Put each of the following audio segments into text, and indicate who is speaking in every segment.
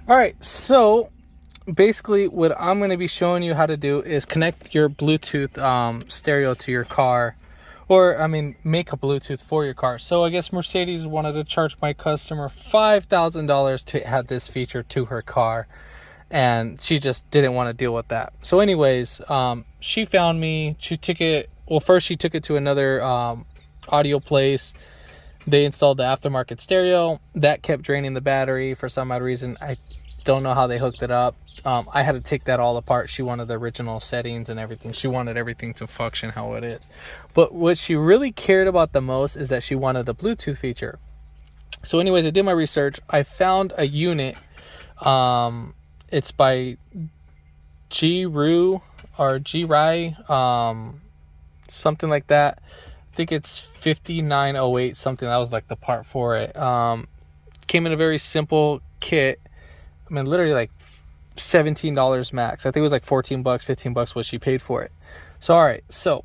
Speaker 1: All right, so basically what I'm going to be showing you how to do is connect your Bluetooth stereo to your car, or I mean make a Bluetooth for your car. So I guess Mercedes wanted to charge my customer $5,000 to add this feature to her car, and she just didn't want to deal with that. So anyways, she found me. She took it, well, first she took it to another audio place. They installed the aftermarket stereo that kept draining the battery for some odd reason. I don't know how they hooked it up. I had to take that all apart. She wanted the original settings and everything. She wanted everything to function how it is. But what she really cared about the most is that she wanted the Bluetooth feature. So anyways, I did my research. I found a unit. It's by G-Ru or G-Rai, something like that. I think it's 5908 something. That was like the part for it. Came in a very simple kit. I mean, literally like $17 max. I think it was like 14 bucks, 15 bucks what she paid for it. So all right, so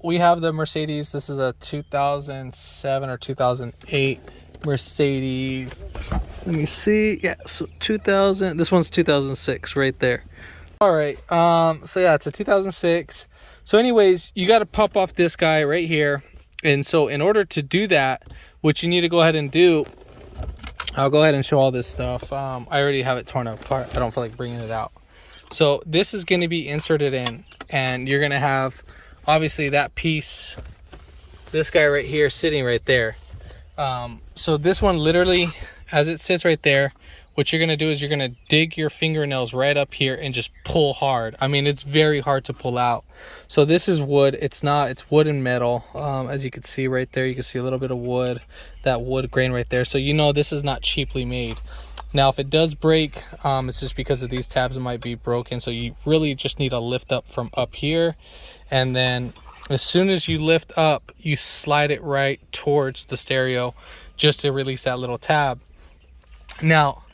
Speaker 1: we have the Mercedes. This is a 2007 or 2008 Mercedes. Let me see. Yeah, so 2000. This one's 2006 right there. All right. So yeah, it's a 2006. So anyways, you got to pop off this guy right here. And so in order to do that, what you need to go ahead and do, I'll go ahead and show all this stuff. I already have it torn apart. I don't feel like bringing it out. So this is going to be inserted in, and you're going to have obviously that piece, this guy right here sitting right there. So this one literally, as it sits right there, what you're going to do is you're going to dig your fingernails right up here and just pull hard. I mean, it's very hard to pull out. So this is wood. It's wood and metal. As you can see right there, you can see a little bit of wood, that wood grain right there. So you know this is not cheaply made. Now, if it does break, it's just because of these tabs, it might be broken. So you really just need a lift up from up here. And then as soon as you lift up, you slide it right towards the stereo just to release that little tab. Now,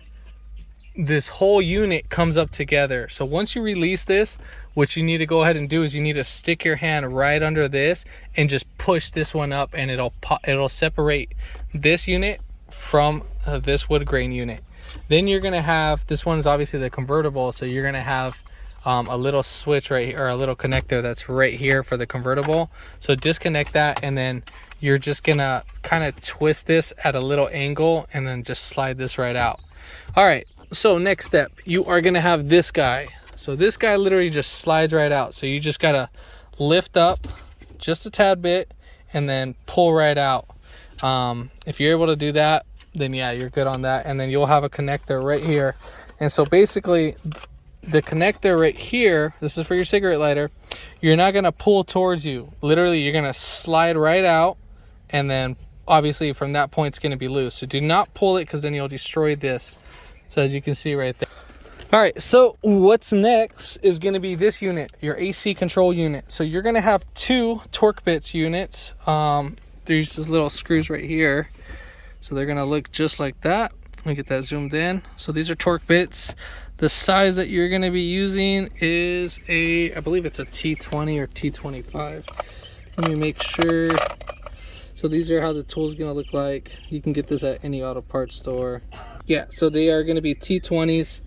Speaker 1: this whole unit comes up together. So once you release this, what you need to go ahead and do is you need to stick your hand right under this and just push this one up, and it'll separate this unit from this wood grain unit. Then you're gonna have, this one's obviously the convertible, so you're gonna have a little switch right here, or a little connector that's right here for the convertible. So disconnect that, and then you're just gonna kind of twist this at a little angle and then just slide this right out. All right, so next step, you are gonna have this guy. So this guy literally just slides right out. So you just gotta lift up just a tad bit and then pull right out. If you're able to do that, then yeah, you're good on that. And then you'll have a connector right here. And so basically the connector right here, this is for your cigarette lighter, you're not gonna pull towards you. Literally, you're gonna slide right out, and then obviously from that point it's gonna be loose. So do not pull it, because then you'll destroy this. So as you can see right there. All right, so what's next is gonna be this unit, your AC control unit. So you're gonna have two torque bits units. There's these little screws right here. So they're gonna look just like that. Let me get that zoomed in. So these are torque bits. The size that you're gonna be using is I believe it's a T20 or T25. Let me make sure. So these are how the tool's gonna look like. You can get this at any auto parts store. Yeah, so they are gonna be T20s.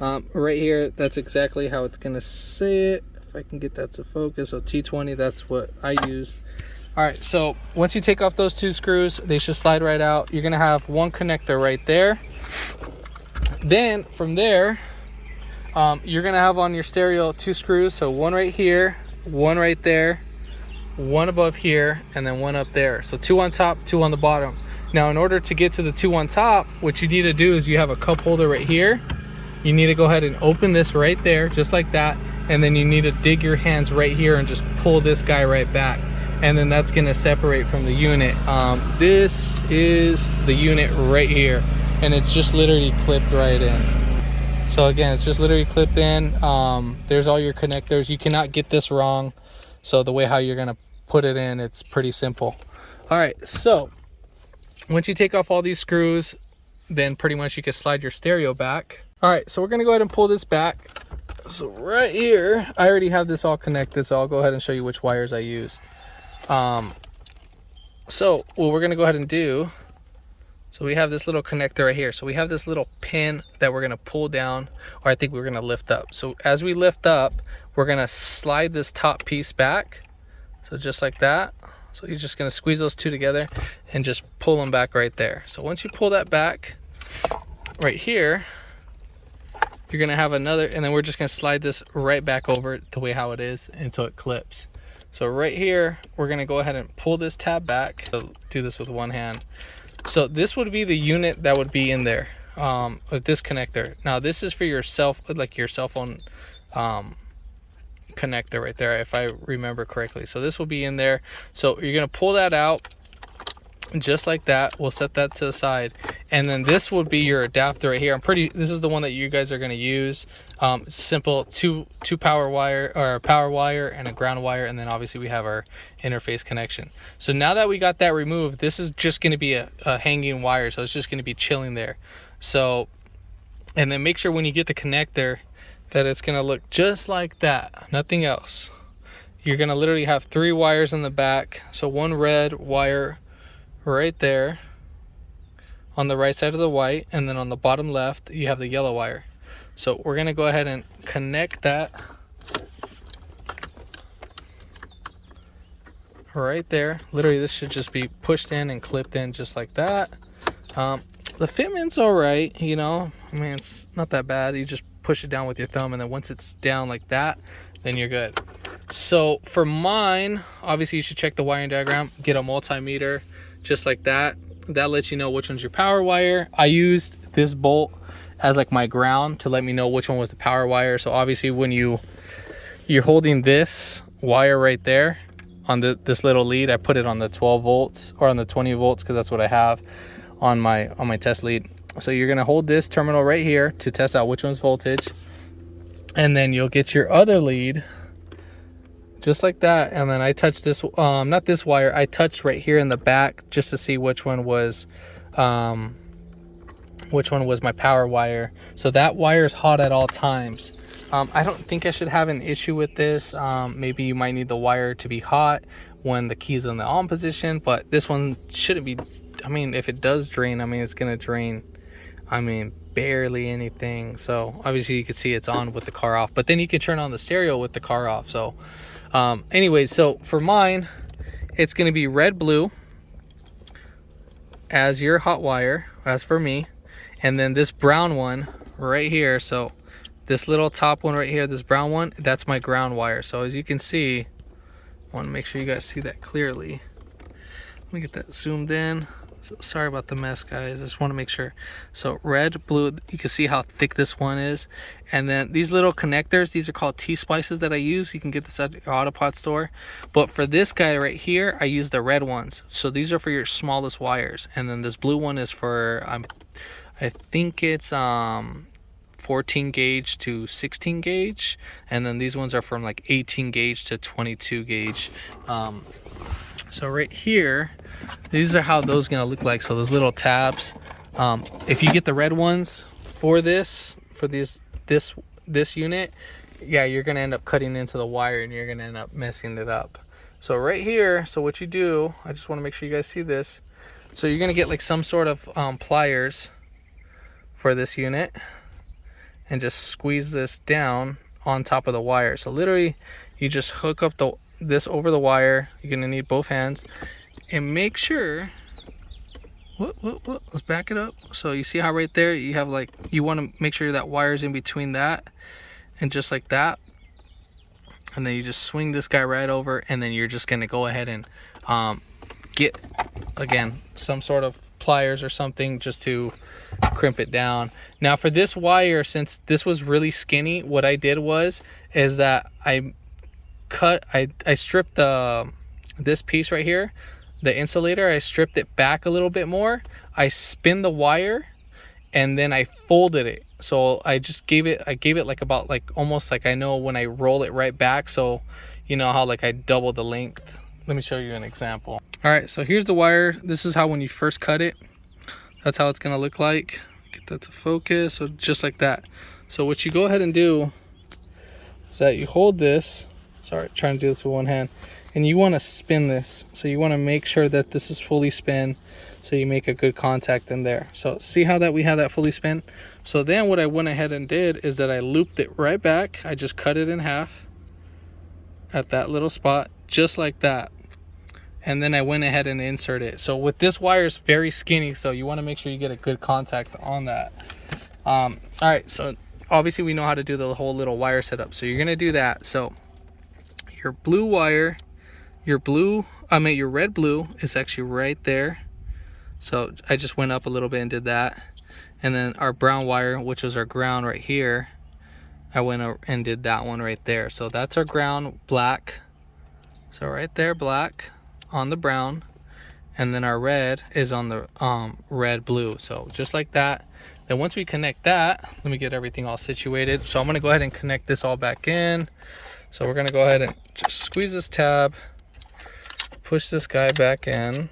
Speaker 1: Right here, that's exactly how it's gonna say it. If I can get that to focus. So T20, that's what I used. All right, so once you take off those two screws, they should slide right out. You're gonna have one connector right there. Then from there, you're gonna have on your stereo two screws. So one right here, one right there, one above here, and then one up there. So two on top, two on the bottom. Now, in order to get to the two on top, what you need to do is you have a cup holder right here. You need to go ahead and open this right there, just like that. And then you need to dig your hands right here and just pull this guy right back. And then that's gonna separate from the unit. This is the unit right here, and it's just literally clipped right in. So again, it's just literally clipped in. There's all your connectors. You cannot get this wrong. So the way how you're gonna put it in, it's pretty simple. All right, so once you take off all these screws, then pretty much you can slide your stereo back. All right, so we're gonna go ahead and pull this back. So right here, I already have this all connected, so I'll go ahead and show you which wires I used. So what we're gonna go ahead and do, So we have this little connector right here. So we have this little pin that we're gonna pull down, or I think we're gonna lift up. So as we lift up, we're gonna slide this top piece back. So just like that. So you're just gonna squeeze those two together and just pull them back right there. So once you pull that back right here, you're gonna have another, and then we're just gonna slide this right back over the way how it is until it clips. So right here, we're gonna go ahead and pull this tab back. So do this with one hand. So this would be the unit that would be in there with this connector. Now this is for your cell phone connector right there, if I remember correctly. So this will be in there. So you're gonna pull that out just like that. We'll set that to the side, and then this would be your adapter right here. This is the one that you guys are going to use. Simple two power wire, or a power wire and a ground wire, and then obviously we have our interface connection. So now that we got that removed, this is just going to be a hanging wire, so it's just going to be chilling there. So, and then make sure when you get the connector that it's going to look just like that, nothing else. You're going to literally have 3 wires in the back. So one red wire right there on the right side of the white, and then on the bottom left you have the yellow wire. So we're going to go ahead and connect that right there. Literally this should just be pushed in and clipped in just like that. The fitment's all right, you know, I mean, it's not that bad. You just push it down with your thumb, and then once it's down like that, then you're good. So for mine, obviously you should check the wiring diagram, get a multimeter just like that. That lets you know which one's your power wire. I used this bolt as like my ground to let me know which one was the power wire. So obviously when you're holding this wire right there on this little lead, I put it on the 12 volts or on the 20 volts because that's what I have on my test lead. So you're gonna hold this terminal right here to test out which one's voltage, and then you'll get your other lead just like that. And then I touched this, not this wire, I touched right here in the back just to see which one was my power wire. So that wire is hot at all times. I don't think I should have an issue with this. Maybe you might need the wire to be hot when the key's in the on position, but this one shouldn't be. I mean, if it does drain, I mean, it's gonna drain, I mean, barely anything. So obviously you can see it's on with the car off, but then you can turn on the stereo with the car off. So anyway, so for mine, it's going to be red blue as your hot wire, as for me, and then this brown one right here. So this little top one right here, this brown one, that's my ground wire. So as you can see, I want to make sure you guys see that clearly. Let me get that zoomed in. So sorry about the mess, guys. I just want to make sure. So red, blue, you can see how thick this one is. And then these little connectors, these are called T-splices that I use. You can get this at your Autopod store. But for this guy right here, I use the red ones. So these are for your smallest wires. And then this blue one is for, I think it's 14 gauge to 16 gauge. And then these ones are from like 18 gauge to 22 gauge. So right here, these are how those gonna look like. So those little tabs, if you get the red ones for this unit, yeah, you're gonna end up cutting into the wire and you're gonna end up messing it up. So right here, so what you do, I just want to make sure you guys see this. So you're gonna get like some sort of pliers for this unit and just squeeze this down on top of the wire. So literally you just hook up this over the wire. You're gonna need both hands, and make sure, let's back it up. So you see how right there you have, like, you want to make sure that wire's in between that, and just like that, and then you just swing this guy right over, and then you're just gonna go ahead and get, again, some sort of pliers or something just to crimp it down. Now for this wire, since this was really skinny, what I did is that I stripped this piece right here, the insulator, I stripped it back a little bit more. I spin the wire, and then I folded it. So I just gave it like about like almost like, I know when I roll it right back. So you know how like I double the length. Let me show you an example. All right, so here's the wire. This is how when you first cut it, that's how it's gonna look like. Get that to focus. So just like that. So what you go ahead and do is that you hold this. Sorry, trying to do this with one hand. And you want to spin this. So you want to make sure that this is fully spin. so you make a good contact in there. So see how that we have that fully spin. So then what I went ahead and did is that I looped it right back. I just cut it in half at that little spot, just like that. And then I went ahead and inserted it. So with this wire, it's very skinny, so you want to make sure you get a good contact on that. All right, so obviously we know how to do the whole little wire setup. So you're gonna do that. So your blue wire, your red blue is actually right there. So I just went up a little bit and did that. And then our brown wire, which is our ground right here, I went and did that one right there. So that's our ground, black. So right there, black on the brown, and then our red is on the red blue. So just like that. Then once we connect that, let me get everything all situated. So I'm gonna go ahead and connect this all back in. So we're gonna go ahead and just squeeze this tab, push this guy back in.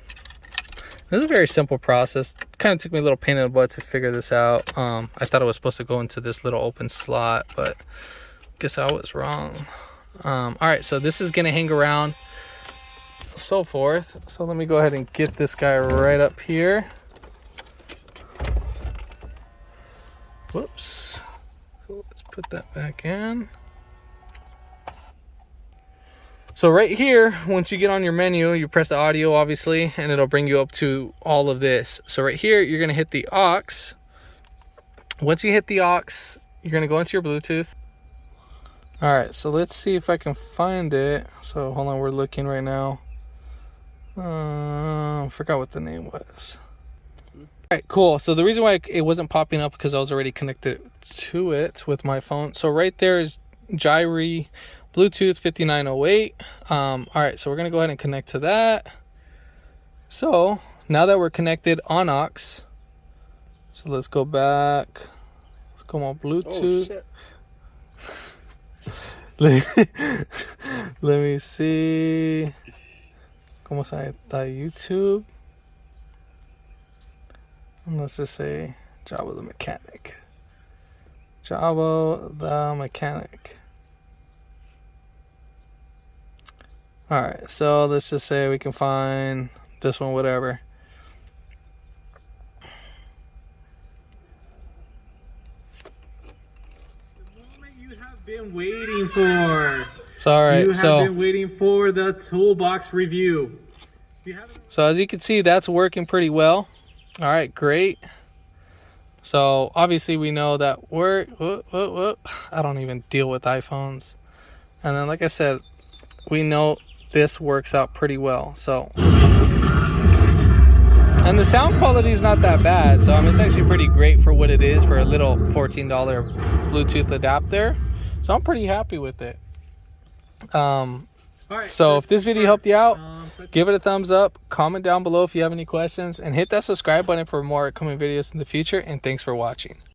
Speaker 1: This is a very simple process. Kind of took me a little pain in the butt to figure this out. I thought it was supposed to go into this little open slot, but guess I was wrong. All right, so this is gonna hang around, so forth. So let me go ahead and get this guy right up here. Whoops. So let's put that back in. So right here, once you get on your menu, you press the audio, obviously, and it'll bring you up to all of this. So right here, you're gonna hit the aux. Once you hit the aux, you're gonna go into your Bluetooth. All right, so let's see if I can find it. So hold on, we're looking right now. I forgot what the name was. All right, cool. So the reason why it wasn't popping up because I was already connected to it with my phone. So right there is Gyri Bluetooth 5908. All right, so we're gonna go ahead and connect to that. So now that we're connected on aux, so let's go back. Let's go on Bluetooth. Oh, let me see. ¿Cómo se llama? YouTube. And let's just say Java the Mechanic. Java the Mechanic. All right, so let's just say we can find this one, whatever. The moment you have been waiting for. Sorry, you have been waiting for the toolbox review. So as you can see, that's working pretty well. All right, great. So obviously we know that I don't even deal with iPhones. And then like I said, we know this works out pretty well. So, and the sound quality is not that bad. So it's actually pretty great for what it is for a little $14 Bluetooth adapter. So I'm pretty happy with it. So if this video helped you out, give it a thumbs up, comment down below if you have any questions, and hit that subscribe button for more upcoming videos in the future. And thanks for watching.